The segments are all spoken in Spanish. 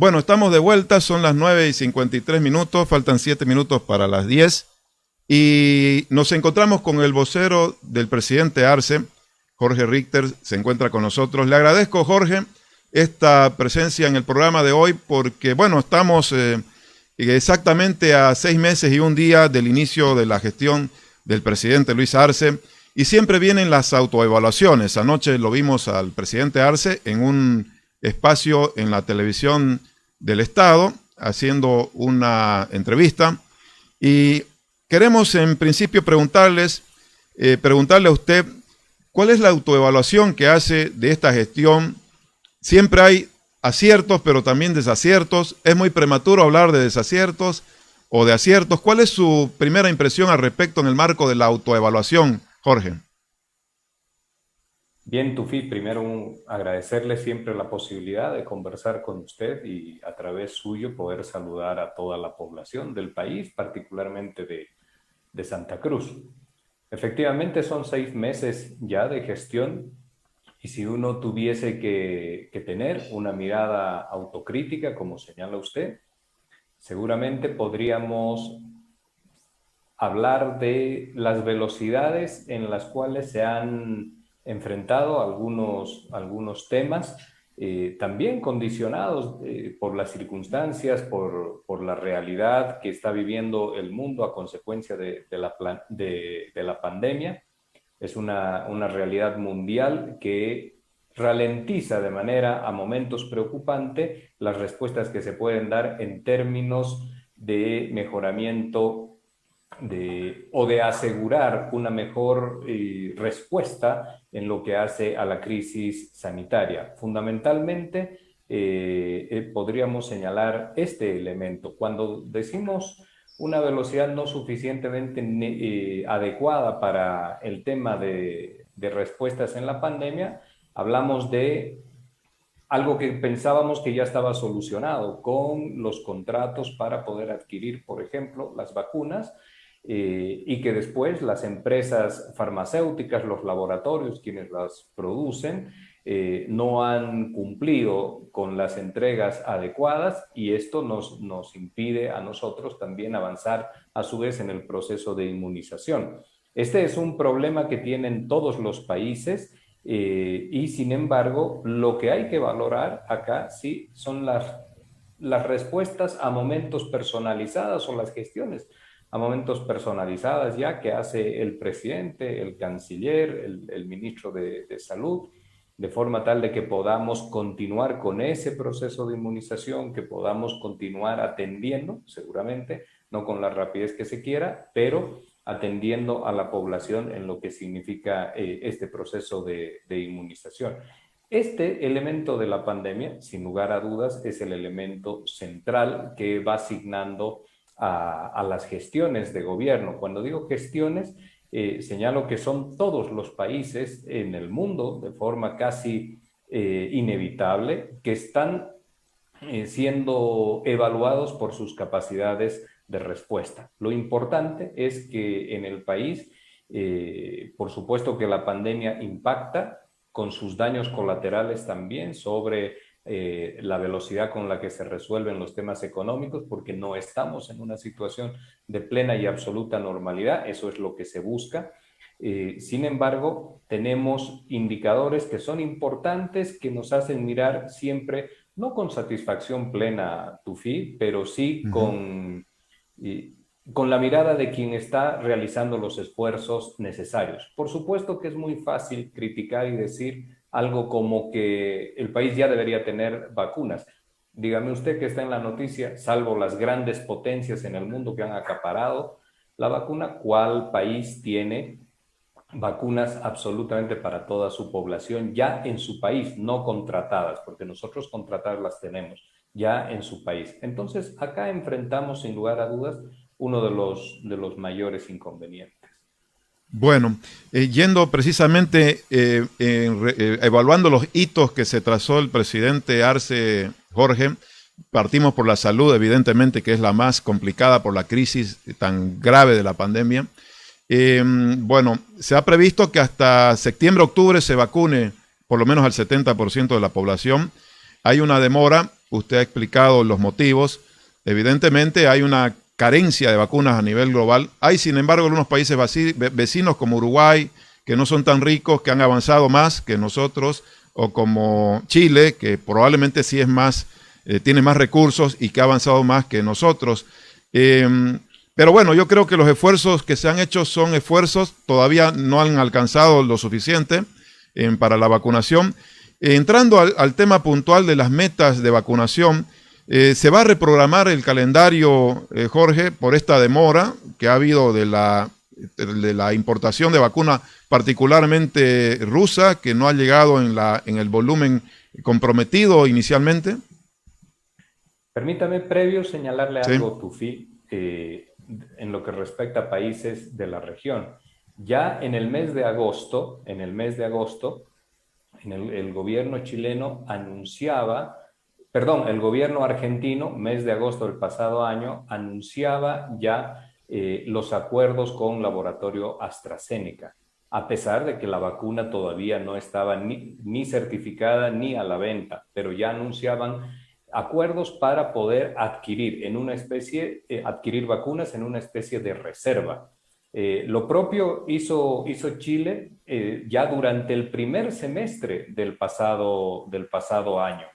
Bueno, estamos de vuelta, son las 9:53, faltan 7 minutos para las 10 y nos encontramos con el vocero del presidente Arce, Jorge Richter, se encuentra con nosotros. Le agradezco, Jorge, esta presencia en el programa de hoy porque, bueno, estamos exactamente a 6 meses y un día del inicio de la gestión del presidente Luis Arce y siempre vienen las autoevaluaciones. Anoche lo vimos al presidente Arce en un espacio en la televisión del Estado haciendo una entrevista y queremos en principio preguntarle a usted cuál es la autoevaluación que hace de esta gestión. Siempre hay aciertos pero también desaciertos, es muy prematuro hablar de desaciertos o de aciertos. ¿Cuál es su primera impresión al respecto en el marco de la autoevaluación, Jorge? Bien, Tufi, primero agradecerle siempre la posibilidad de conversar con usted y a través suyo poder saludar a toda la población del país, particularmente de Santa Cruz. Efectivamente son 6 meses ya de gestión y si uno tuviese que tener una mirada autocrítica, como señala usted, seguramente podríamos hablar de las velocidades en las cuales se han enfrentado algunos temas, también condicionados por las circunstancias, por la realidad que está viviendo el mundo a consecuencia de la pandemia. Es una realidad mundial que ralentiza de manera a momentos preocupante las respuestas que se pueden dar en términos de mejoramiento o de asegurar una mejor respuesta en lo que hace a la crisis sanitaria. Fundamentalmente, podríamos señalar este elemento. Cuando decimos una velocidad no suficientemente adecuada para el tema de respuestas en la pandemia, hablamos de algo que pensábamos que ya estaba solucionado con los contratos para poder adquirir, por ejemplo, las vacunas, y que después las empresas farmacéuticas, los laboratorios, quienes las producen, no han cumplido con las entregas adecuadas y esto nos impide a nosotros también avanzar a su vez en el proceso de inmunización. Este es un problema que tienen todos los países y sin embargo lo que hay que valorar acá sí son las respuestas a momentos personalizadas o las gestiones a momentos personalizadas ya que hace el presidente, el canciller, el ministro de Salud, de forma tal de que podamos continuar con ese proceso de inmunización, que podamos continuar atendiendo, seguramente, no con la rapidez que se quiera, pero atendiendo a la población en lo que significa este proceso de inmunización. Este elemento de la pandemia, sin lugar a dudas, es el elemento central que va asignando a las gestiones de gobierno. Cuando digo gestiones, señalo que son todos los países en el mundo, de forma casi inevitable, que están siendo evaluados por sus capacidades de respuesta. Lo importante es que en el país, por supuesto que la pandemia impacta con sus daños colaterales también sobre la velocidad con la que se resuelven los temas económicos, porque no estamos en una situación de plena y absoluta normalidad, eso es lo que se busca. Sin embargo, tenemos indicadores que son importantes, que nos hacen mirar siempre, no con satisfacción plena, Tufi, pero sí con la mirada de quien está realizando los esfuerzos necesarios. Por supuesto que es muy fácil criticar y decir algo como que el país ya debería tener vacunas. Dígame usted que está en la noticia, salvo las grandes potencias en el mundo que han acaparado la vacuna, ¿cuál país tiene vacunas absolutamente para toda su población ya en su país, no contratadas? Porque nosotros contratadas las tenemos ya en su país. Entonces, acá enfrentamos sin lugar a dudas uno de los mayores inconvenientes. Bueno, yendo precisamente, evaluando los hitos que se trazó el presidente Arce, Jorge, partimos por la salud, evidentemente, que es la más complicada por la crisis tan grave de la pandemia. Bueno, se ha previsto que hasta septiembre, octubre se vacune por lo menos al 70% de la población. Hay una demora usted ha explicado los motivos. Evidentemente hay una carencia de vacunas a nivel global. Hay, sin embargo, algunos países vecinos como Uruguay, que no son tan ricos, que han avanzado más que nosotros, o como Chile, que probablemente sí es más, tiene más recursos y que ha avanzado más que nosotros. Pero bueno, yo creo que los esfuerzos que se han hecho son esfuerzos, todavía no han alcanzado lo suficiente para la vacunación. Entrando al tema puntual de las metas de vacunación, ¿se va a reprogramar el calendario, Jorge, por esta demora que ha habido de la importación de vacuna, particularmente rusa, que no ha llegado en el volumen comprometido inicialmente? Permítame previo señalarle Sí. algo, Tufi, en lo que respecta a países de la región. Ya en el mes de agosto, el gobierno chileno anunciaba, perdón, el gobierno argentino, mes de agosto del pasado año, anunciaba ya los acuerdos con laboratorio AstraZeneca, a pesar de que la vacuna todavía no estaba ni certificada ni a la venta, pero ya anunciaban acuerdos para poder adquirir adquirir vacunas en una especie de reserva. Lo propio hizo Chile ya durante el primer semestre del pasado año.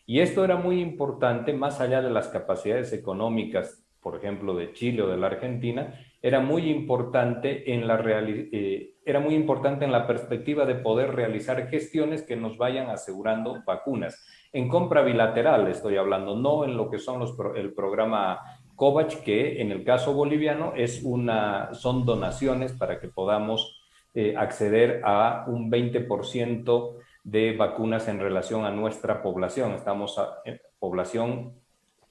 Y esto era muy importante, más allá de las capacidades económicas, por ejemplo, de Chile o de la Argentina, era muy importante era muy importante en la perspectiva de poder realizar gestiones que nos vayan asegurando vacunas. En compra bilateral estoy hablando, no en lo que son el programa COVAX, que en el caso boliviano son donaciones para que podamos acceder a un 20% de vacunas en relación a nuestra población. Población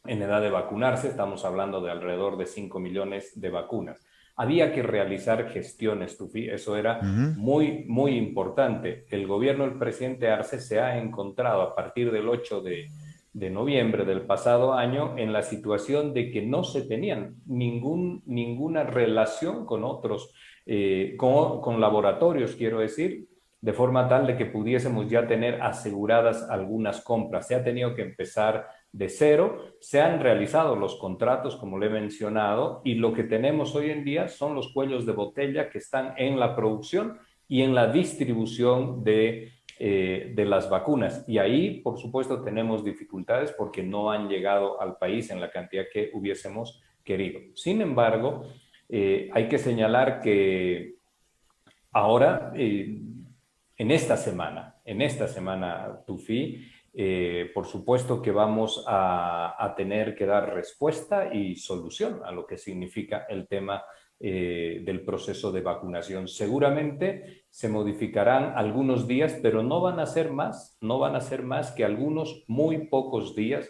en edad de vacunarse, estamos hablando de alrededor de 5 millones de vacunas. Había que realizar gestiones, Tufi, eso era muy, muy importante. El gobierno del presidente Arce se ha encontrado a partir del 8 de noviembre del pasado año en la situación de que no se tenían ninguna relación con otros, con laboratorios, quiero decir, de forma tal de que pudiésemos ya tener aseguradas algunas compras. Se ha tenido que empezar de cero, se han realizado los contratos, como le he mencionado, y lo que tenemos hoy en día son los cuellos de botella que están en la producción y en la distribución de las vacunas. Y ahí, por supuesto, tenemos dificultades porque no han llegado al país en la cantidad que hubiésemos querido. Sin embargo, hay que señalar que ahora, en esta semana, Tufi, por supuesto que vamos a tener que dar respuesta y solución a lo que significa el tema del proceso de vacunación. Seguramente se modificarán algunos días, pero no van a ser más que algunos muy pocos días,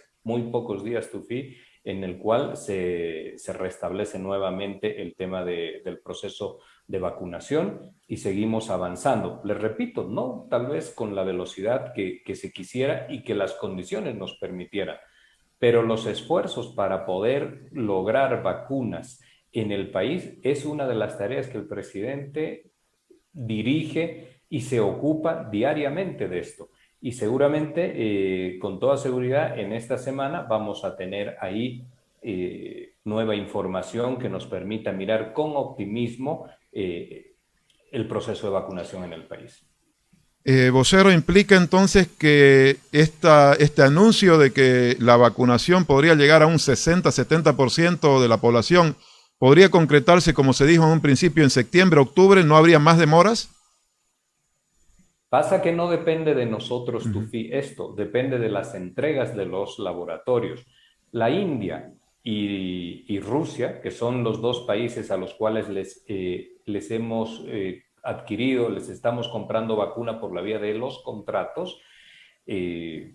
Tufi, en el cual se restablece nuevamente el tema del proceso de vacunación y seguimos avanzando. Les repito, no tal vez con la velocidad que se quisiera y que las condiciones nos permitieran, pero los esfuerzos para poder lograr vacunas en el país es una de las tareas que el presidente dirige y se ocupa diariamente de esto. Y seguramente, con toda seguridad, en esta semana vamos a tener ahí nueva información que nos permita mirar con optimismo el proceso de vacunación en el país. Vocero, ¿implica entonces que este anuncio de que la vacunación podría llegar a un 60-70% de la población podría concretarse, como se dijo en un principio, en septiembre, octubre? ¿No habría más demoras? Pasa que no depende de nosotros, Tufi, esto depende de las entregas de los laboratorios. La India y Rusia, que son los dos países a los cuales les hemos adquirido, les estamos comprando vacuna por la vía de los contratos,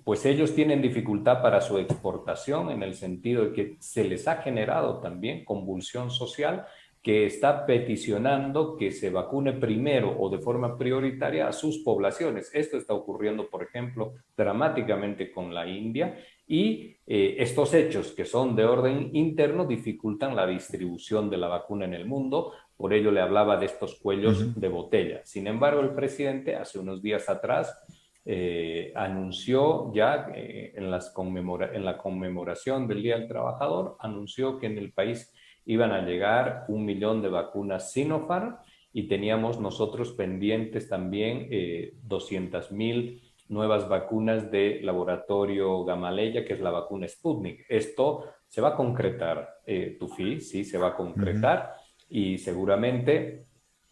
pues ellos tienen dificultad para su exportación en el sentido de que se les ha generado también convulsión social que está peticionando que se vacune primero o de forma prioritaria a sus poblaciones. Esto está ocurriendo, por ejemplo, dramáticamente con la India y estos hechos que son de orden interno dificultan la distribución de la vacuna en el mundo. Por ello le hablaba de estos cuellos de botella. Sin embargo, el presidente hace unos días atrás anunció ya en la conmemoración del Día del Trabajador, anunció que en el país iban a llegar 1 millón de vacunas Sinopharm y teníamos nosotros pendientes también 200.000 nuevas vacunas de laboratorio Gamaleya, que es la vacuna Sputnik. Esto se va a concretar, Tufi, sí, se va a concretar y seguramente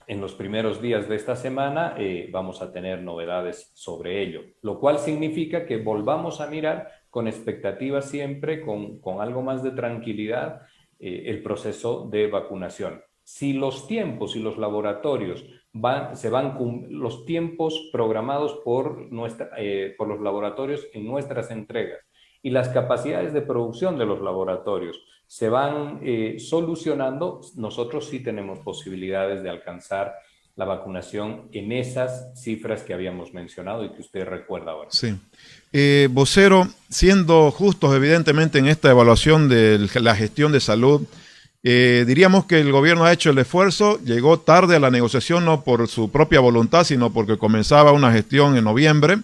en los primeros días de esta semana vamos a tener novedades sobre ello, lo cual significa que volvamos a mirar con expectativa siempre, con algo más de tranquilidad, el proceso de vacunación. Si los tiempos y los laboratorios los tiempos programados por los laboratorios en nuestras entregas y las capacidades de producción de los laboratorios se van solucionando, nosotros sí tenemos posibilidades de alcanzar la vacunación en esas cifras que habíamos mencionado y que usted recuerda ahora. Sí. Vocero, siendo justos evidentemente en esta evaluación de la gestión de salud, diríamos que el gobierno ha hecho el esfuerzo, llegó tarde a la negociación no por su propia voluntad, sino porque comenzaba una gestión en noviembre,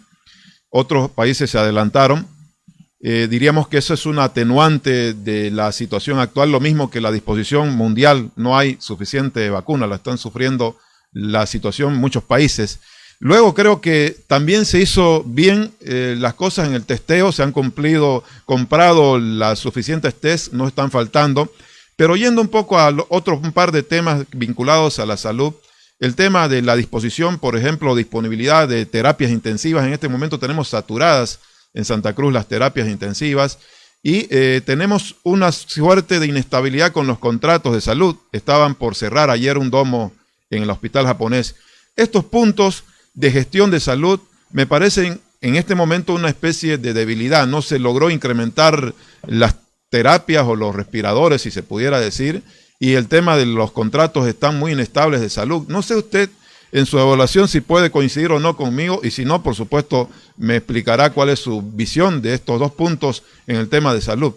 otros países se adelantaron. Diríamos que eso es un atenuante de la situación actual, lo mismo que la disposición mundial, no hay suficiente vacuna, la están sufriendo la situación en muchos países. Luego creo que también se hizo bien las cosas en el testeo, se han comprado las suficientes test, no están faltando, pero yendo un poco a un par de temas vinculados a la salud, el tema de la disposición, por ejemplo, disponibilidad de terapias intensivas, en este momento tenemos saturadas en Santa Cruz las terapias intensivas y tenemos una suerte de inestabilidad con los contratos de salud. Estaban por cerrar ayer un domo en el hospital japonés. Estos puntos de gestión de salud me parecen en este momento una especie de debilidad. No se logró incrementar las terapias o los respiradores, si se pudiera decir, y el tema de los contratos están muy inestables de salud. No sé usted en su evaluación si puede coincidir o no conmigo, y si no, por supuesto, me explicará cuál es su visión de estos dos puntos en el tema de salud.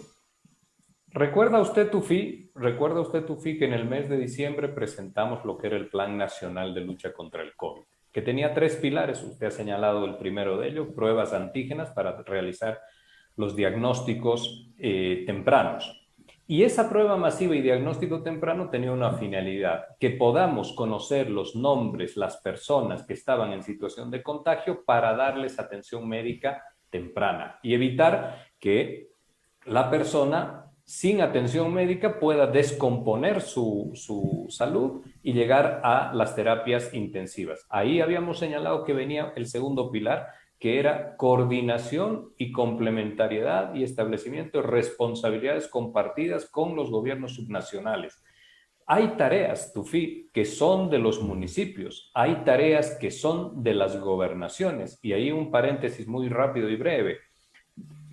¿Recuerda usted, Tufi, que en el mes de diciembre presentamos lo que era el Plan Nacional de Lucha contra el COVID, que tenía 3 pilares? Usted ha señalado el primero de ellos, pruebas antígenas para realizar los diagnósticos tempranos. Y esa prueba masiva y diagnóstico temprano tenía una finalidad, que podamos conocer los nombres, las personas que estaban en situación de contagio para darles atención médica temprana y evitar que la persona sin atención médica pueda descomponer su salud y llegar a las terapias intensivas. Ahí habíamos señalado que venía el segundo pilar, que era coordinación y complementariedad y establecimiento de responsabilidades compartidas con los gobiernos subnacionales. Hay tareas, Tufi, que son de los municipios, hay tareas que son de las gobernaciones, y ahí un paréntesis muy rápido y breve.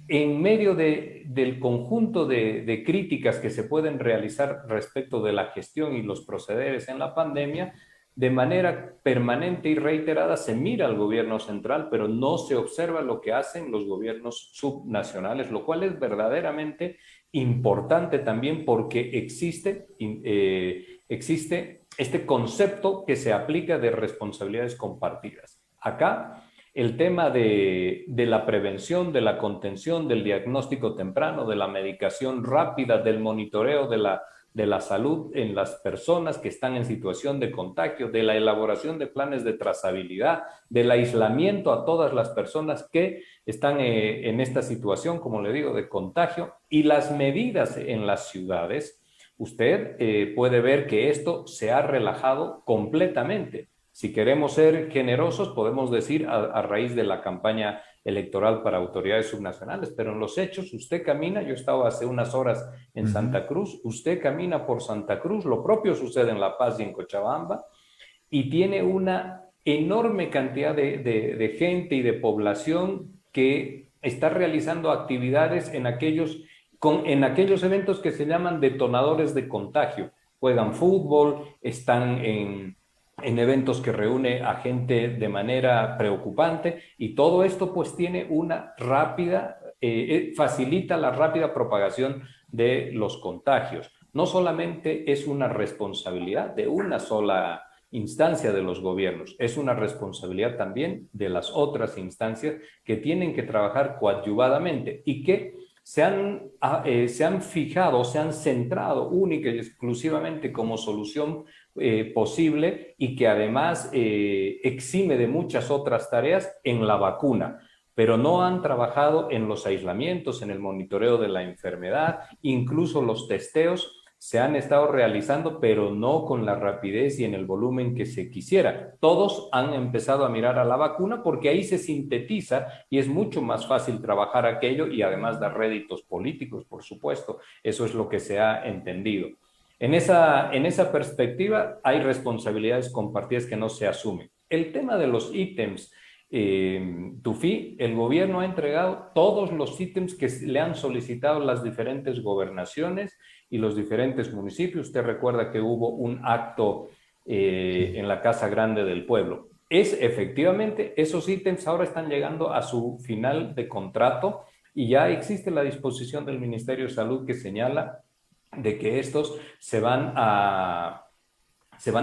En medio del conjunto de críticas que se pueden realizar respecto de la gestión y los procederes en la pandemia, de manera permanente y reiterada se mira al gobierno central, pero no se observa lo que hacen los gobiernos subnacionales, lo cual es verdaderamente importante también porque existe este concepto que se aplica de responsabilidades compartidas. Acá, el tema de la prevención, de la contención, del diagnóstico temprano, de la medicación rápida, del monitoreo de la salud en las personas que están en situación de contagio, de la elaboración de planes de trazabilidad, del aislamiento a todas las personas que están en esta situación, como le digo, de contagio, y las medidas en las ciudades. Usted puede ver que esto se ha relajado completamente. Si queremos ser generosos, podemos decir a raíz de la campaña electoral para autoridades subnacionales, pero en los hechos usted camina, yo estaba hace unas horas en Santa Cruz, usted camina por Santa Cruz, lo propio sucede en La Paz y en Cochabamba, y tiene una enorme cantidad de gente y de población que está realizando actividades en aquellos eventos que se llaman detonadores de contagio. Juegan fútbol, están en eventos que reúne a gente de manera preocupante, y todo esto pues tiene una rápida, facilita la rápida propagación de los contagios. No solamente es una responsabilidad de una sola instancia de los gobiernos, es una responsabilidad también de las otras instancias que tienen que trabajar coadyuvadamente y que se han fijado, se han centrado única y exclusivamente como solución posible y que además exime de muchas otras tareas en la vacuna, pero no han trabajado en los aislamientos, en el monitoreo de la enfermedad, incluso los testeos se han estado realizando, pero no con la rapidez y en el volumen que se quisiera. Todos han empezado a mirar a la vacuna porque ahí se sintetiza y es mucho más fácil trabajar aquello y además dar réditos políticos, por supuesto. Eso es lo que se ha entendido. En esa perspectiva hay responsabilidades compartidas que no se asumen. El tema de los ítems, Tufi, el gobierno ha entregado todos los ítems que le han solicitado las diferentes gobernaciones y los diferentes municipios. Usted recuerda que hubo un acto en la Casa Grande del Pueblo. Efectivamente, esos ítems ahora están llegando a su final de contrato y ya existe la disposición del Ministerio de Salud que señala de que estos se van a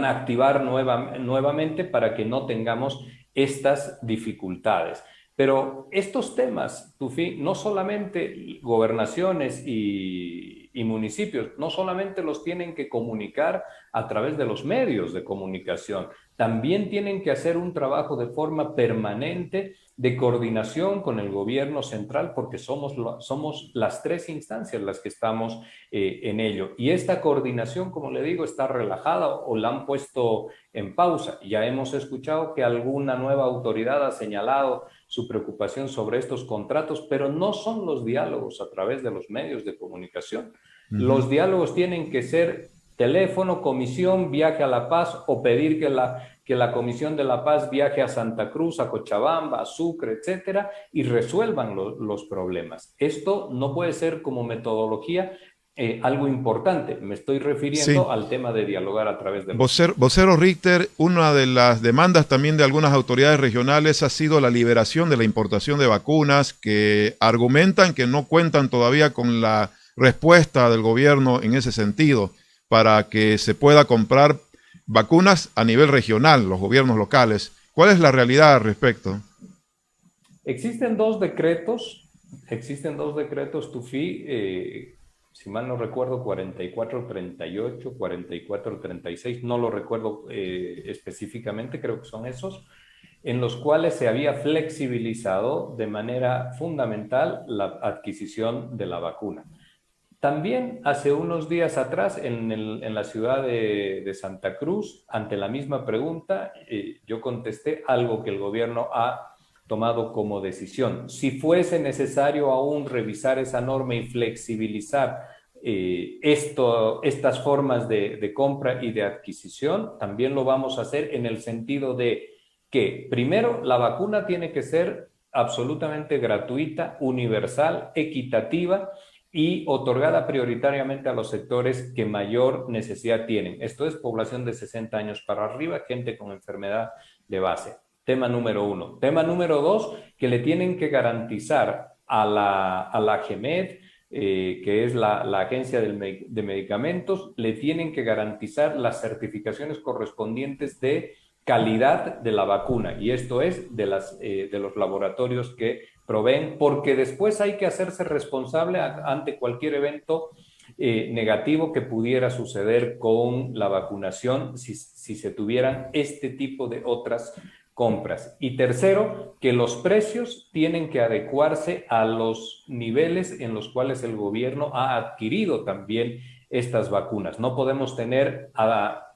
activar nuevamente para que no tengamos estas dificultades. Pero estos temas, Tufi, no solamente gobernaciones y municipios, no solamente los tienen que comunicar a través de los medios de comunicación, también tienen que hacer un trabajo de forma permanente de coordinación con el gobierno central, porque somos las tres instancias las que estamos en ello. Y esta coordinación, como le digo, está relajada o la han puesto en pausa. Ya hemos escuchado que alguna nueva autoridad ha señalado su preocupación sobre estos contratos, pero no son los diálogos a través de los medios de comunicación. Los diálogos tienen que ser teléfono, comisión, viaje a La Paz o pedir que la Comisión de La Paz viaje a Santa Cruz, a Cochabamba, a Sucre, etcétera, y resuelvan los problemas. Esto no puede ser como metodología algo importante. Me estoy refiriendo al tema de dialogar a través de Vocero Richter, una de las demandas también de algunas autoridades regionales ha sido la liberación de la importación de vacunas que argumentan que no cuentan todavía con la respuesta del gobierno en ese sentido para que se pueda comprar vacunas a nivel regional, los gobiernos locales. ¿Cuál es la realidad al respecto? Existen dos decretos, Tufi, si mal no recuerdo, 4438, 4436, no lo recuerdo específicamente, creo que son esos, en los cuales se había flexibilizado de manera fundamental la adquisición de la vacuna. También hace unos días atrás en la ciudad de Santa Cruz, ante la misma pregunta, yo contesté algo que el gobierno ha tomado como decisión. Si fuese necesario aún revisar esa norma y flexibilizar estas formas de compra y de adquisición, también lo vamos a hacer en el sentido de que, primero, la vacuna tiene que ser absolutamente gratuita, universal, equitativa, y otorgada prioritariamente a los sectores que mayor necesidad tienen. Esto es población de 60 años para arriba, gente con enfermedad de base. Tema número 1. Tema número 2, que le tienen que garantizar a la GEMED, que es la Agencia de Medicamentos, le tienen que garantizar las certificaciones correspondientes de calidad de la vacuna. Y esto es de los laboratorios que proveen, porque después hay que hacerse responsable ante cualquier evento negativo que pudiera suceder con la vacunación si se tuvieran este tipo de otras compras. Y tercero, que los precios tienen que adecuarse a los niveles en los cuales el gobierno ha adquirido también estas vacunas. No podemos tener a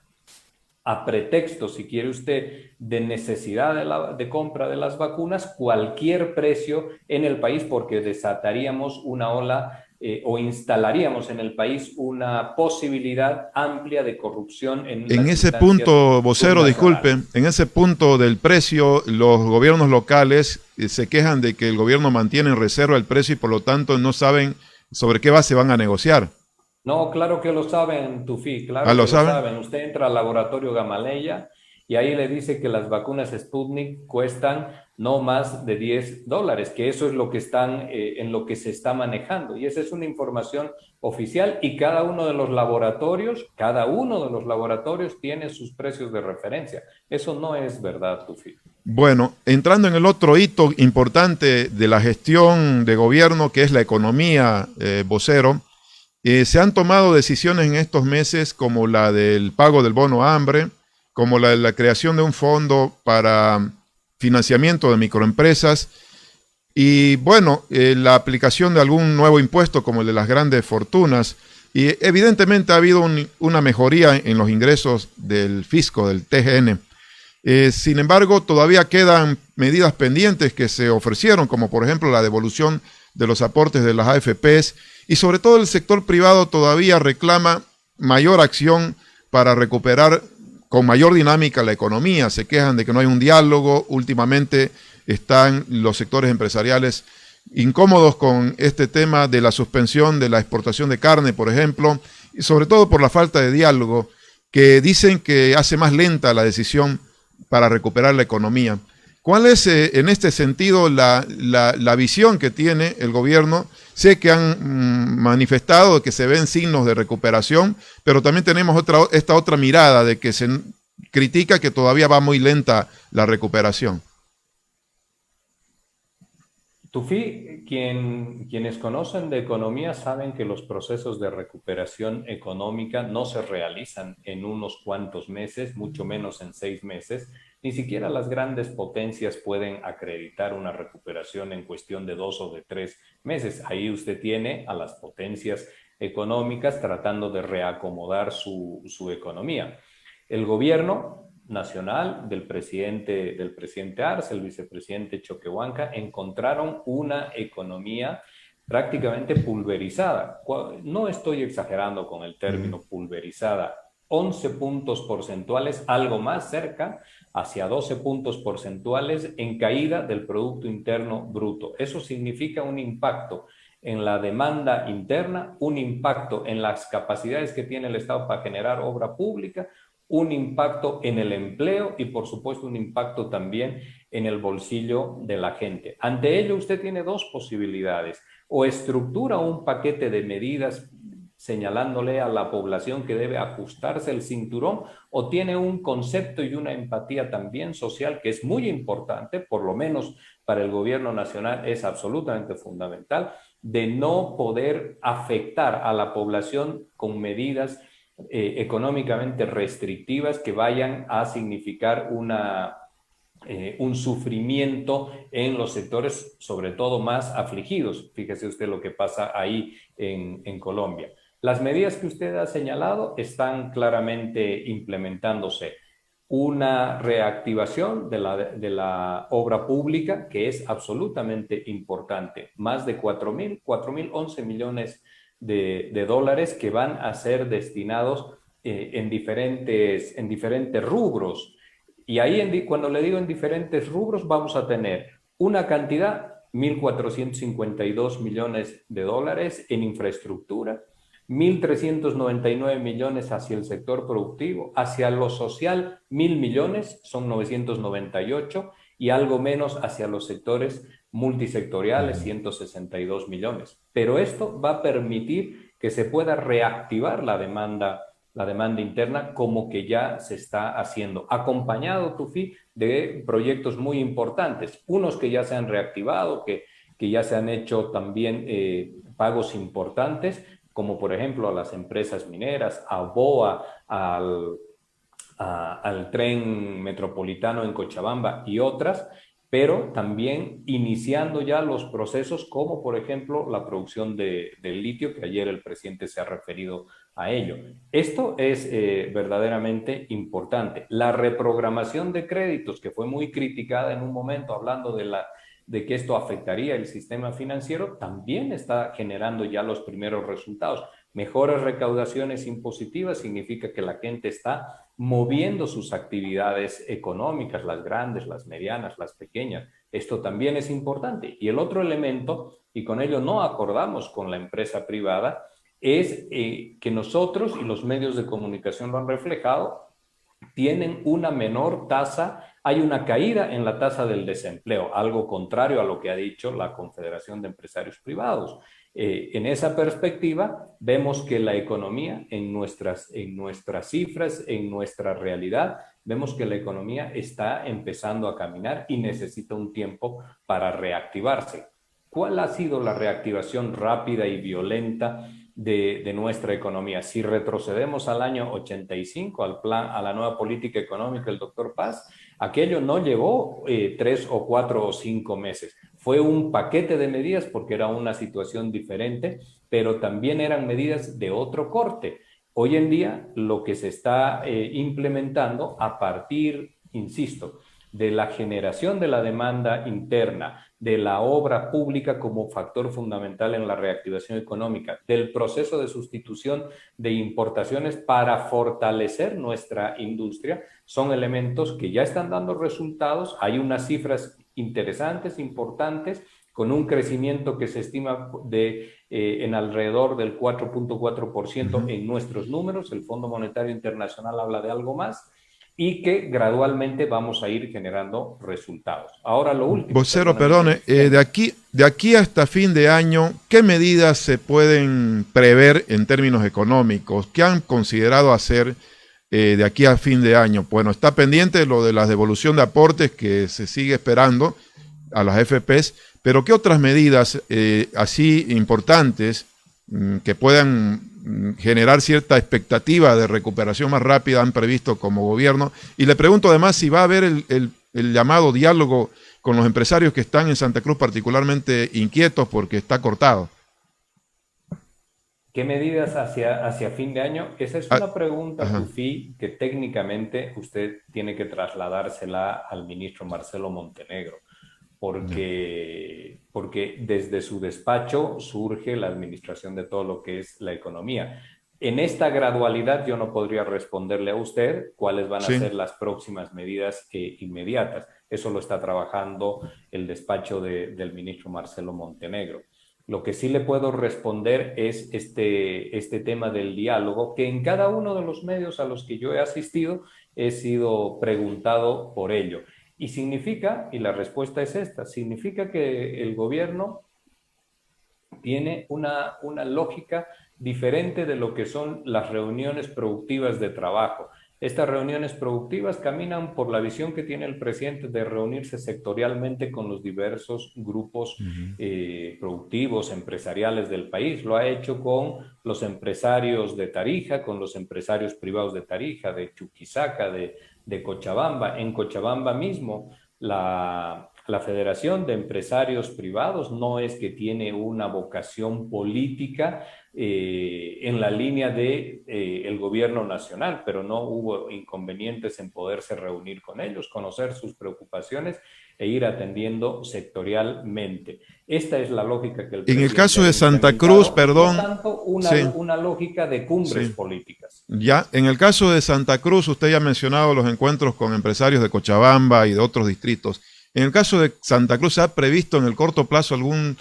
pretexto, si quiere usted, de necesidad de compra de las vacunas, cualquier precio en el país, porque desataríamos una ola o instalaríamos en el país una posibilidad amplia de corrupción en ese punto, vocero, disculpe, en ese punto del precio, los gobiernos locales se quejan de que el gobierno mantiene en reserva el precio y por lo tanto no saben sobre qué base van a negociar. No, claro que lo saben, Tufi, claro que lo saben. Usted entra al laboratorio Gamaleya y ahí le dice que las vacunas Sputnik cuestan no más de $10, que eso es lo que están, en lo que se está manejando. Y esa es una información oficial y cada uno de los laboratorios tiene sus precios de referencia. Eso no es verdad, Tufi. Bueno, entrando en el otro hito importante de la gestión de gobierno, que es la economía, vocero, se han tomado decisiones en estos meses como la del pago del bono hambre, como la de la creación de un fondo para financiamiento de microempresas y, bueno, la aplicación de algún nuevo impuesto como el de las grandes fortunas. Y evidentemente ha habido una mejoría en los ingresos del fisco, del TGN. Sin embargo, todavía quedan medidas pendientes que se ofrecieron, como por ejemplo la devolución de los aportes de las AFPs, y sobre todo el sector privado todavía reclama mayor acción para recuperar con mayor dinámica la economía. Se quejan de que no hay un diálogo. Últimamente están los sectores empresariales incómodos con este tema de la suspensión de la exportación de carne, por ejemplo, y sobre todo por la falta de diálogo, que dicen que hace más lenta la decisión para recuperar la economía. ¿Cuál es en este sentido la visión que tiene el gobierno? Sé que han manifestado que se ven signos de recuperación, pero también tenemos esta otra mirada de que se critica que todavía va muy lenta la recuperación. Tufi, quienes conocen de economía saben que los procesos de recuperación económica no se realizan en unos cuantos meses, mucho menos en 6 meses. Ni siquiera las grandes potencias pueden acreditar una recuperación en cuestión de 2 o de 3 meses. Ahí usted tiene a las potencias económicas tratando de reacomodar su economía. El gobierno nacional del presidente Arce, el vicepresidente Choquehuanca, encontraron una economía prácticamente pulverizada. No estoy exagerando con el término pulverizada. 11 puntos porcentuales, algo más cerca, hacia 12 puntos porcentuales en caída del Producto Interno Bruto. Eso significa un impacto en la demanda interna, un impacto en las capacidades que tiene el Estado para generar obra pública, un impacto en el empleo y, por supuesto, un impacto también en el bolsillo de la gente. Ante ello, usted tiene 2 posibilidades. O estructura un paquete de medidas señalándole a la población que debe ajustarse el cinturón, o tiene un concepto y una empatía también social que es muy importante, por lo menos para el gobierno nacional es absolutamente fundamental, de no poder afectar a la población con medidas económicamente restrictivas que vayan a significar un sufrimiento en los sectores, sobre todo más afligidos. Fíjese usted lo que pasa ahí en Colombia. Las medidas que usted ha señalado están claramente implementándose. Una reactivación de la obra pública que es absolutamente importante. Más de 4.011 millones de dólares que van a ser destinados en diferentes rubros. Y ahí, cuando le digo en diferentes rubros, vamos a tener una cantidad, 1.452 millones de dólares en infraestructura, 1.399 millones hacia el sector productivo, hacia lo social 1.000 millones, son 998, y algo menos hacia los sectores multisectoriales, 162 millones. Pero esto va a permitir que se pueda reactivar la demanda interna, como que ya se está haciendo, acompañado, Tufi, de proyectos muy importantes, unos que ya se han reactivado, que ya se han hecho también pagos importantes, como por ejemplo a las empresas mineras, a BOA, al tren metropolitano en Cochabamba y otras, pero también iniciando ya los procesos como por ejemplo la producción del litio, que ayer el presidente se ha referido a ello. Esto es verdaderamente importante. La reprogramación de créditos, que fue muy criticada en un momento hablando de que esto afectaría el sistema financiero, también está generando ya los primeros resultados. Mejores recaudaciones impositivas significa que la gente está moviendo sus actividades económicas, las grandes, las medianas, las pequeñas. Esto también es importante. Y el otro elemento, y con ello no acordamos con la empresa privada, es que nosotros y los medios de comunicación lo han reflejado, tienen una menor tasa, hay una caída en la tasa del desempleo, algo contrario a lo que ha dicho la Confederación de Empresarios Privados. En esa perspectiva, vemos que la economía, en nuestras cifras, en nuestra realidad, vemos que la economía está empezando a caminar y necesita un tiempo para reactivarse. ¿Cuál ha sido la reactivación rápida y violenta de nuestra economía? Si retrocedemos al año 85, a la nueva política económica del doctor Paz, aquello no llevó 3 o 4 o 5 meses. Fue un paquete de medidas porque era una situación diferente, pero también eran medidas de otro corte. Hoy en día lo que se está implementando a partir, insisto, de la generación de la demanda interna, de la obra pública como factor fundamental en la reactivación económica, del proceso de sustitución de importaciones para fortalecer nuestra industria, son elementos que ya están dando resultados. Hay unas cifras interesantes, importantes, con un crecimiento que se estima en alrededor del 4.4% en nuestros números. El Fondo Monetario Internacional habla de algo más, y que gradualmente vamos a ir generando resultados. Ahora lo último. Vocero, perdone, de aquí hasta fin de año, ¿qué medidas se pueden prever en términos económicos? ¿Qué han considerado hacer de aquí a fin de año? Bueno, está pendiente lo de la devolución de aportes que se sigue esperando a las AFPs, pero ¿qué otras medidas así importantes que puedan generar cierta expectativa de recuperación más rápida han previsto como gobierno? Y le pregunto además si va a haber el llamado diálogo con los empresarios que están en Santa Cruz particularmente inquietos porque está cortado. ¿Qué medidas hacia fin de año? Esa es una pregunta, Tufi, que técnicamente usted tiene que trasladársela al ministro Marcelo Montenegro, porque desde su despacho surge la administración de todo lo que es la economía. En esta gradualidad yo no podría responderle a usted cuáles van a ser las próximas medidas inmediatas. Eso lo está trabajando el despacho del ministro Marcelo Montenegro. Lo que sí le puedo responder es este tema del diálogo, que en cada uno de los medios a los que yo he asistido he sido preguntado por ello. Y significa, y la respuesta es esta, significa que el gobierno tiene una lógica diferente de lo que son las reuniones productivas de trabajo. Estas reuniones productivas caminan por la visión que tiene el presidente de reunirse sectorialmente con los diversos grupos productivos, empresariales del país. Lo ha hecho con los empresarios de Tarija, con los empresarios privados de Tarija, de Chuquisaca, de Cochabamba. En Cochabamba mismo, la Federación de Empresarios Privados no es que tiene una vocación política en la línea del gobierno nacional, pero no hubo inconvenientes en poderse reunir con ellos, conocer sus preocupaciones e ir atendiendo sectorialmente. Esta es la lógica que el en el caso de Santa Cruz, perdón, no tanto una lógica de cumbres políticas. Ya, en el caso de Santa Cruz, usted ya ha mencionado los encuentros con empresarios de Cochabamba y de otros distritos. En el caso de Santa Cruz, ¿se ha previsto en el corto plazo algún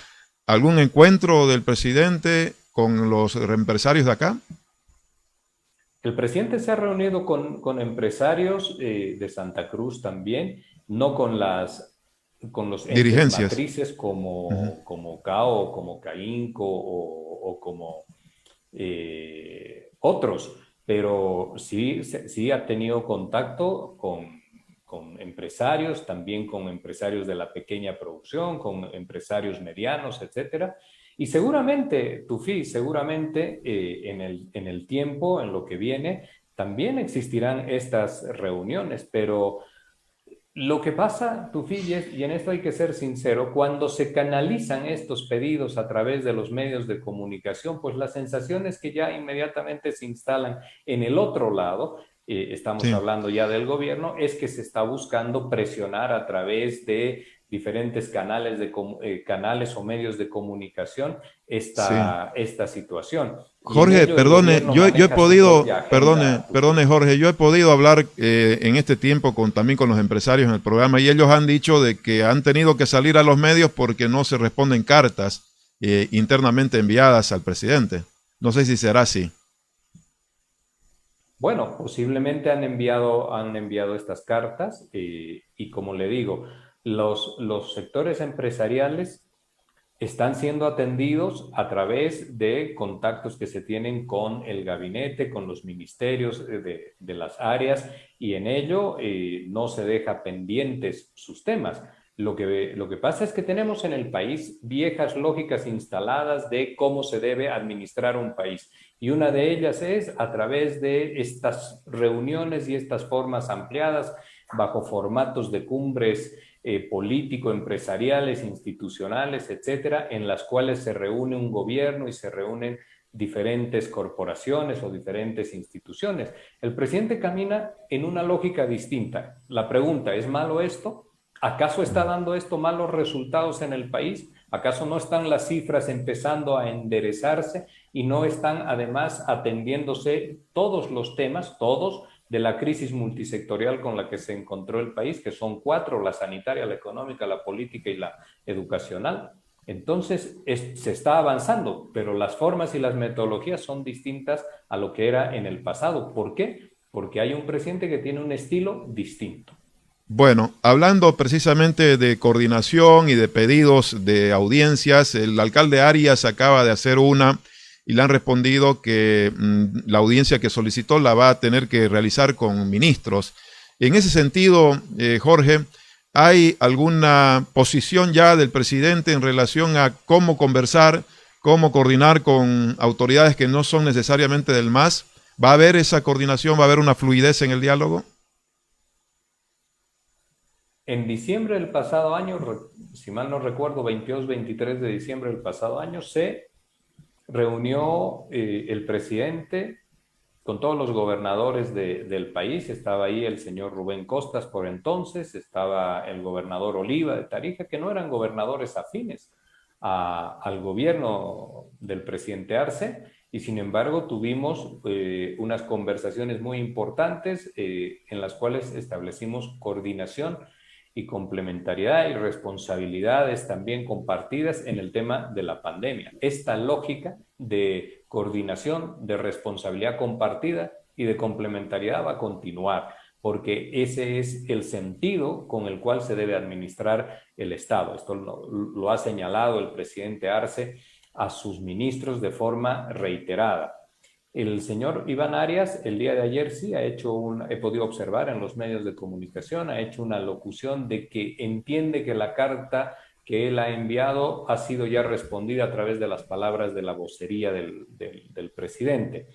encuentro del presidente con los empresarios de acá? El presidente se ha reunido con empresarios de Santa Cruz también, no con los entes matrices como CAO, como CAINCO o como otros, pero sí ha tenido contacto con empresarios, también con empresarios de la pequeña producción, con empresarios medianos, etcétera. Y seguramente, Tufi, en el tiempo, en lo que viene, también existirán estas reuniones, pero lo que pasa, Tufi, y en esto hay que ser sincero, cuando se canalizan estos pedidos a través de los medios de comunicación, pues la sensación es que ya inmediatamente se instalan en el otro lado. Estamos hablando ya del gobierno, es que se está buscando presionar a través de diferentes canales o medios de comunicación esta situación. Jorge, perdone, yo he podido, perdone Jorge, yo he podido hablar en este tiempo también con los empresarios en el programa y ellos han dicho de que han tenido que salir a los medios porque no se responden cartas internamente enviadas al presidente. No sé si será así. Bueno, posiblemente han enviado estas cartas y como le digo, los sectores empresariales están siendo atendidos a través de contactos que se tienen con el gabinete, con los ministerios de las áreas, y en ello no se deja pendientes sus temas. Lo que pasa es que tenemos en el país viejas lógicas instaladas de cómo se debe administrar un país. Y una de ellas es a través de estas reuniones y estas formas ampliadas bajo formatos de cumbres político, empresariales, institucionales, etcétera, en las cuales se reúne un gobierno y se reúnen diferentes corporaciones o diferentes instituciones. El presidente camina en una lógica distinta. La pregunta, ¿es malo esto? ¿Acaso está dando esto malos resultados en el país? ¿Acaso no están las cifras empezando a enderezarse y no están además atendiéndose todos los temas, todos, de la crisis multisectorial con la que se encontró el país, que son cuatro: la sanitaria, la económica, la política y la educacional? Entonces, se está avanzando, pero las formas y las metodologías son distintas a lo que era en el pasado. ¿Por qué? Porque hay un presidente que tiene un estilo distinto. Bueno, hablando precisamente de coordinación y de pedidos de audiencias, el alcalde Arias acaba de hacer una y le han respondido que la audiencia que solicitó la va a tener que realizar con ministros. En ese sentido, Jorge, ¿hay alguna posición ya del presidente en relación a cómo conversar, cómo coordinar con autoridades que no son necesariamente del MAS? ¿Va a haber esa coordinación, va a haber una fluidez en el diálogo? En diciembre del pasado año, si mal no recuerdo, 22-23 de diciembre del pasado año, se reunió el presidente con todos los gobernadores del país. Estaba ahí el señor Rubén Costas por entonces, estaba el gobernador Oliva de Tarija, que no eran gobernadores afines al gobierno del presidente Arce, y sin embargo tuvimos unas conversaciones muy importantes en las cuales establecimos coordinación y complementariedad y responsabilidades también compartidas en el tema de la pandemia. Esta lógica de coordinación, de responsabilidad compartida y de complementariedad va a continuar, porque ese es el sentido con el cual se debe administrar el Estado. Esto lo ha señalado el presidente Arce a sus ministros de forma reiterada. El señor Iván Arias, el día de ayer sí he podido observar en los medios de comunicación, ha hecho una locución de que entiende que la carta que él ha enviado ha sido ya respondida a través de las palabras de la vocería del presidente.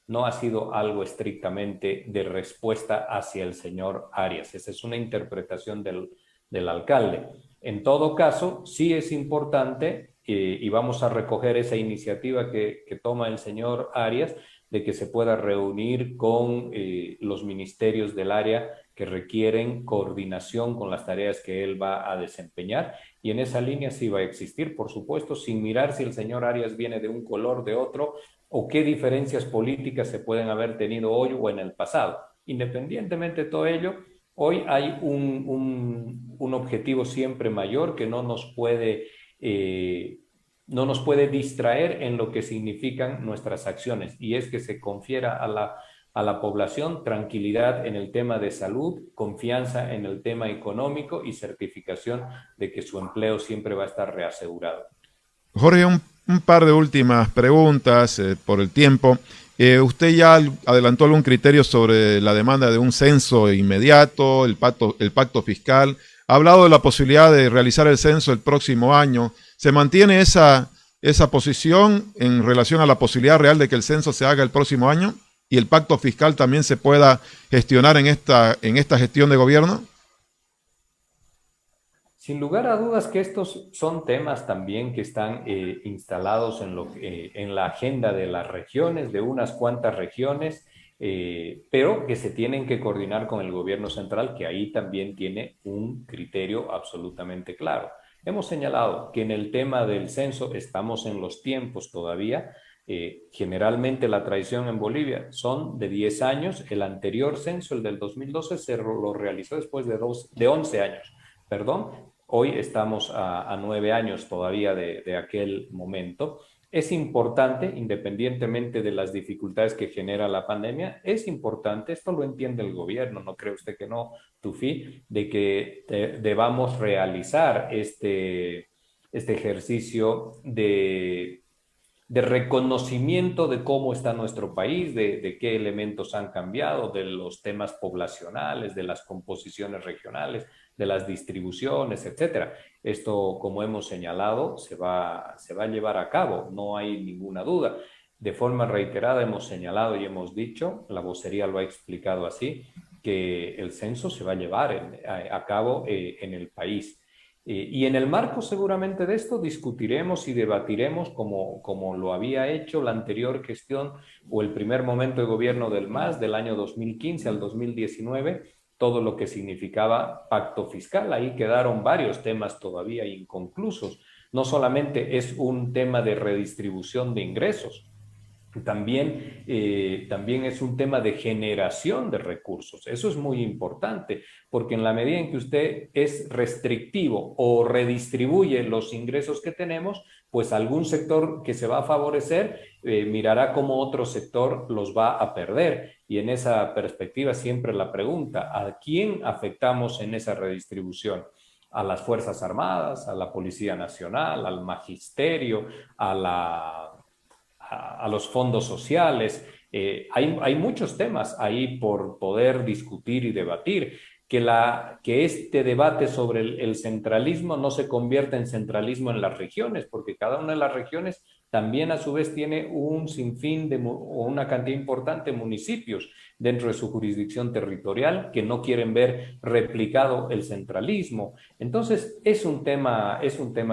No ha sido algo estrictamente de respuesta hacia el señor Arias. Esa es una interpretación del alcalde. En todo caso, sí es importante, y vamos a recoger esa iniciativa que toma el señor Arias, de que se pueda reunir con los ministerios del área que requieren coordinación con las tareas que él va a desempeñar, y en esa línea sí va a existir, por supuesto, sin mirar si el señor Arias viene de un color, de otro, o qué diferencias políticas se pueden haber tenido hoy o en el pasado. Independientemente de todo ello, hoy hay un objetivo siempre mayor que no nos puede distraer en lo que significan nuestras acciones, y es que se confiera a la población tranquilidad en el tema de salud, confianza en el tema económico y certificación de que su empleo siempre va a estar reasegurado. Jorge, un par de últimas preguntas por el tiempo. Usted ya adelantó algún criterio sobre la demanda de un censo inmediato, el pacto fiscal. Ha hablado de la posibilidad de realizar el censo el próximo año. ¿Se mantiene esa posición en relación a la posibilidad real de que el censo se haga el próximo año y el pacto fiscal también se pueda gestionar en esta gestión de gobierno? Sin lugar a dudas que estos son temas también que están instalados en la agenda de las regiones, de unas cuantas regiones, pero que se tienen que coordinar con el gobierno central, que ahí también tiene un criterio absolutamente claro. Hemos señalado que en el tema del censo estamos en los tiempos todavía. Generalmente la tradición en Bolivia son de 10 años. El anterior censo, el del 2012, se lo realizó después de 11 años. Perdón. Hoy estamos a 9 años todavía de aquel momento. Es importante, independientemente de las dificultades que genera la pandemia, es importante, esto lo entiende el gobierno, ¿no cree usted que no, Tufi, de que debamos realizar este ejercicio de reconocimiento de cómo está nuestro país, de qué elementos han cambiado, de los temas poblacionales, de las composiciones regionales, de las distribuciones, etcétera? Esto, como hemos señalado, se va a llevar a cabo, no hay ninguna duda. De forma reiterada hemos señalado y hemos dicho, la vocería lo ha explicado así, que el censo se va a llevar a cabo en el país. Y en el marco seguramente de esto discutiremos y debatiremos como lo había hecho la anterior gestión o el primer momento de gobierno del MAS del año 2015 al 2019, todo lo que significaba pacto fiscal. Ahí quedaron varios temas todavía inconclusos. No solamente es un tema de redistribución de ingresos, también es un tema de generación de recursos. Eso es muy importante, porque en la medida en que usted es restrictivo o redistribuye los ingresos que tenemos, pues algún sector que se va a favorecer mirará cómo otro sector los va a perder. Y en esa perspectiva siempre la pregunta, ¿a quién afectamos en esa redistribución? A las Fuerzas Armadas, a la Policía Nacional, al Magisterio, a los fondos sociales. Hay muchos temas ahí por poder discutir y debatir. Que este debate sobre el centralismo no se convierta en centralismo en las regiones, porque cada una de las regiones también a su vez tiene un sinfín o una cantidad importante de municipios dentro de su jurisdicción territorial que no quieren ver replicado el centralismo. Entonces, es un tema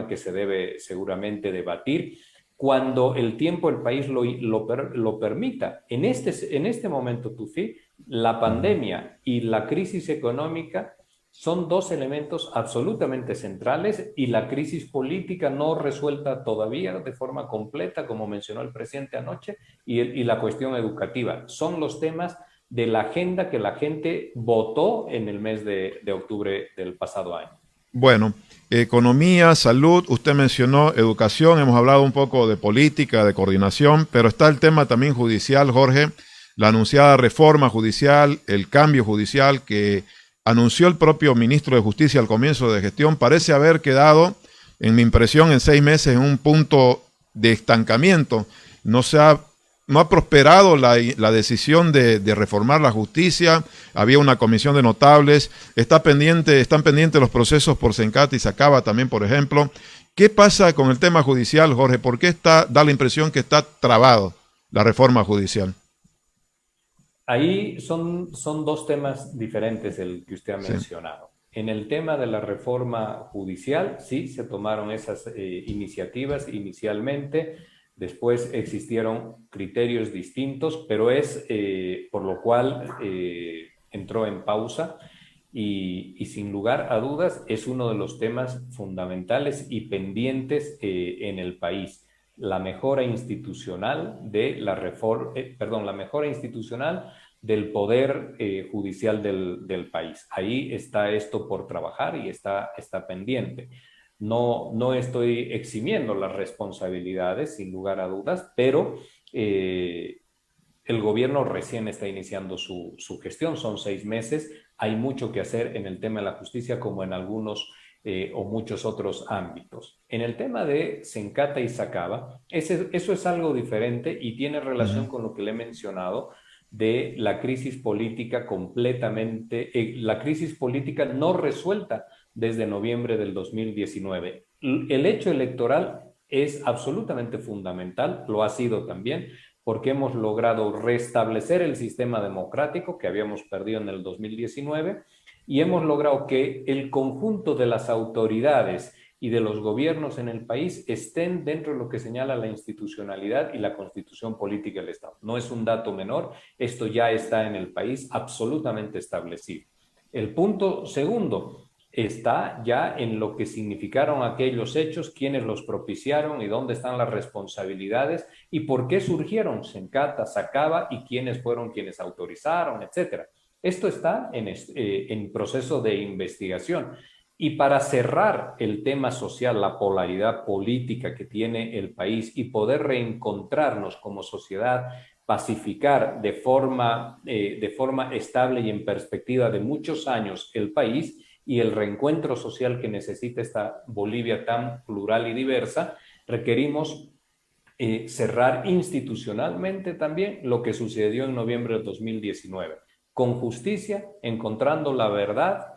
que se debe seguramente debatir cuando el tiempo, el país lo permita. En este momento, Tufi, la pandemia y la crisis económica son dos elementos absolutamente centrales y la crisis política no resuelta todavía de forma completa, como mencionó el presidente anoche, y la cuestión educativa. Son los temas de la agenda que la gente votó en el mes de octubre del pasado año. Bueno, economía, salud, usted mencionó educación, hemos hablado un poco de política, de coordinación, pero está el tema también judicial, Jorge, la anunciada reforma judicial, el cambio judicial que anunció el propio ministro de Justicia al comienzo de gestión, parece haber quedado, en mi impresión, en 6 meses en un punto de estancamiento. No ha prosperado la decisión de reformar la justicia. Había una comisión de notables, están pendientes los procesos por Sencata y Sacaba también, por ejemplo. ¿Qué pasa con el tema judicial, Jorge? ¿Por qué da la impresión que está trabado la reforma judicial? Ahí son dos temas diferentes el que usted ha mencionado. Sí. En el tema de la reforma judicial, sí, se tomaron esas iniciativas inicialmente. Después existieron criterios distintos, pero por lo cual entró en pausa y sin lugar a dudas es uno de los temas fundamentales y pendientes en el país. La mejora institucional la mejora institucional del poder judicial del país. Ahí está esto por trabajar y está pendiente. No estoy eximiendo las responsabilidades, sin lugar a dudas, pero el gobierno recién está iniciando su gestión, son 6 meses, hay mucho que hacer en el tema de la justicia como en algunos o muchos otros ámbitos. En el tema de Sencata y Sacaba, eso es algo diferente y tiene relación con lo que le he mencionado de la crisis política la crisis política no resuelta desde noviembre del 2019. El hecho electoral es absolutamente fundamental, lo ha sido también, porque hemos logrado restablecer el sistema democrático que habíamos perdido en el 2019 y hemos logrado que el conjunto de las autoridades y de los gobiernos en el país estén dentro de lo que señala la institucionalidad y la constitución política del Estado. No es un dato menor, esto ya está en el país absolutamente establecido. El punto segundo está ya en lo que significaron aquellos hechos, quiénes los propiciaron y dónde están las responsabilidades y por qué surgieron Sencata, Sacaba y quiénes fueron quienes autorizaron, etcétera. Esto está en proceso de investigación. Y para cerrar el tema social, la polaridad política que tiene el país y poder reencontrarnos como sociedad, pacificar de forma estable y en perspectiva de muchos años el país y el reencuentro social que necesita esta Bolivia tan plural y diversa, requerimos cerrar institucionalmente también lo que sucedió en noviembre de 2019, con justicia, encontrando la verdad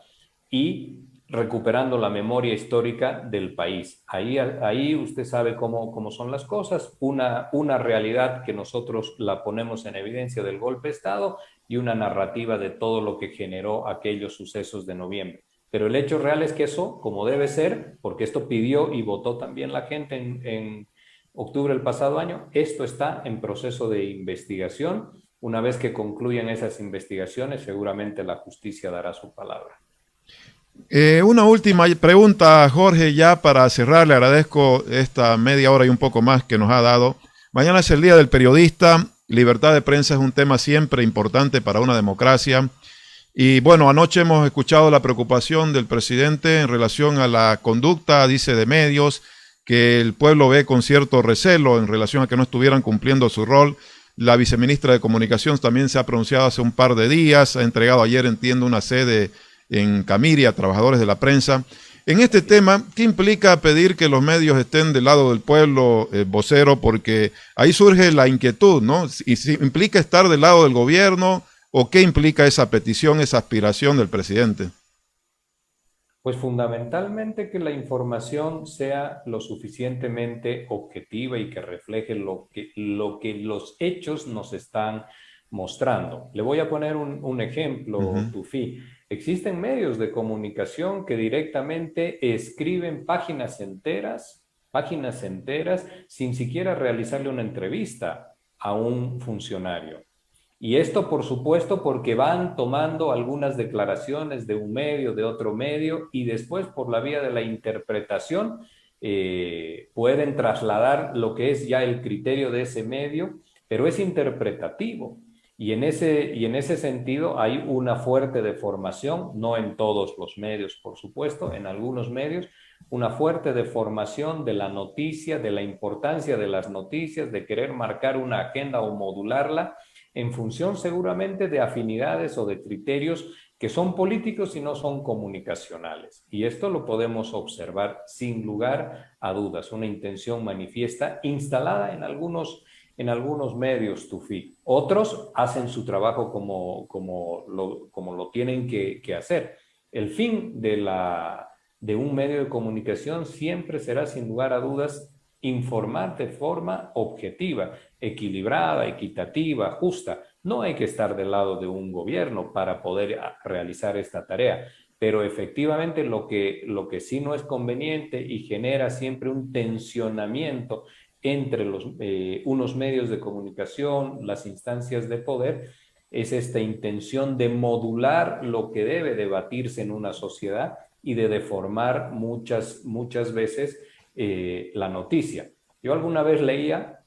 y recuperando la memoria histórica del país. Ahí usted sabe cómo son las cosas, una realidad que nosotros la ponemos en evidencia del golpe de Estado y una narrativa de todo lo que generó aquellos sucesos de noviembre. Pero el hecho real es que eso, como debe ser, porque esto pidió y votó también la gente en octubre del pasado año, esto está en proceso de investigación. Una vez que concluyan esas investigaciones, seguramente la justicia dará su palabra. Una última pregunta, Jorge, ya para cerrar. Le agradezco esta media hora y un poco más que nos ha dado. Mañana es el Día del Periodista. Libertad de prensa es un tema siempre importante para una democracia. Y bueno, anoche hemos escuchado la preocupación del presidente en relación a la conducta, dice, de medios, que el pueblo ve con cierto recelo en relación a que no estuvieran cumpliendo su rol. La viceministra de Comunicación también se ha pronunciado hace un par de días, ha entregado ayer, entiendo, una sede en Camiria a trabajadores de la prensa. En este tema, ¿qué implica pedir que los medios estén del lado del pueblo, vocero? Porque ahí surge la inquietud, ¿no? ¿Y si implica estar del lado del gobierno o qué implica esa petición, esa aspiración del presidente? Pues fundamentalmente que la información sea lo suficientemente objetiva y que refleje lo que los hechos nos están mostrando. Le voy a poner un ejemplo, Tufi. Existen medios de comunicación que directamente escriben páginas enteras, sin siquiera realizarle una entrevista a un funcionario. Y esto, por supuesto, porque van tomando algunas declaraciones de un medio, de otro medio, y después, por la vía de la interpretación, pueden trasladar lo que es ya el criterio de ese medio, pero es interpretativo. Y en ese sentido hay una fuerte deformación, no en todos los medios, por supuesto, en algunos medios, una fuerte deformación de la noticia, de la importancia de las noticias, de querer marcar una agenda o modularla en función seguramente de afinidades o de criterios que son políticos y no son comunicacionales. Y esto lo podemos observar sin lugar a dudas, una intención manifiesta instalada en algunos medios, Tufi. Otros hacen su trabajo como lo tienen que hacer. El fin de un medio de comunicación siempre será, sin lugar a dudas, informar de forma objetiva, equilibrada, equitativa, justa. No hay que estar del lado de un gobierno para poder realizar esta tarea, pero efectivamente lo que sí no es conveniente y genera siempre un tensionamiento entre unos medios de comunicación, las instancias de poder, es esta intención de modular lo que debe debatirse en una sociedad y de deformar muchas veces la noticia. Yo alguna vez leía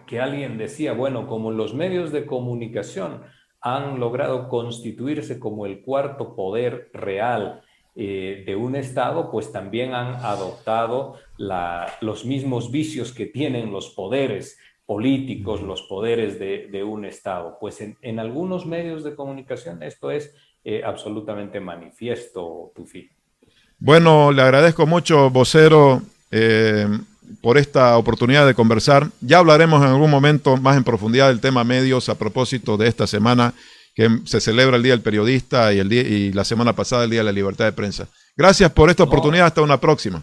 que alguien decía, bueno, como los medios de comunicación han logrado constituirse como el cuarto poder real de un Estado, pues también han adoptado los mismos vicios que tienen los poderes políticos, los poderes de un Estado. Pues en algunos medios de comunicación esto es absolutamente manifiesto, Tufi. Bueno, le agradezco mucho, vocero, por esta oportunidad de conversar. Ya hablaremos en algún momento más en profundidad del tema medios a propósito de esta semana que se celebra el Día del Periodista y la semana pasada el Día de la Libertad de Prensa. Gracias por esta oportunidad. Hasta una próxima.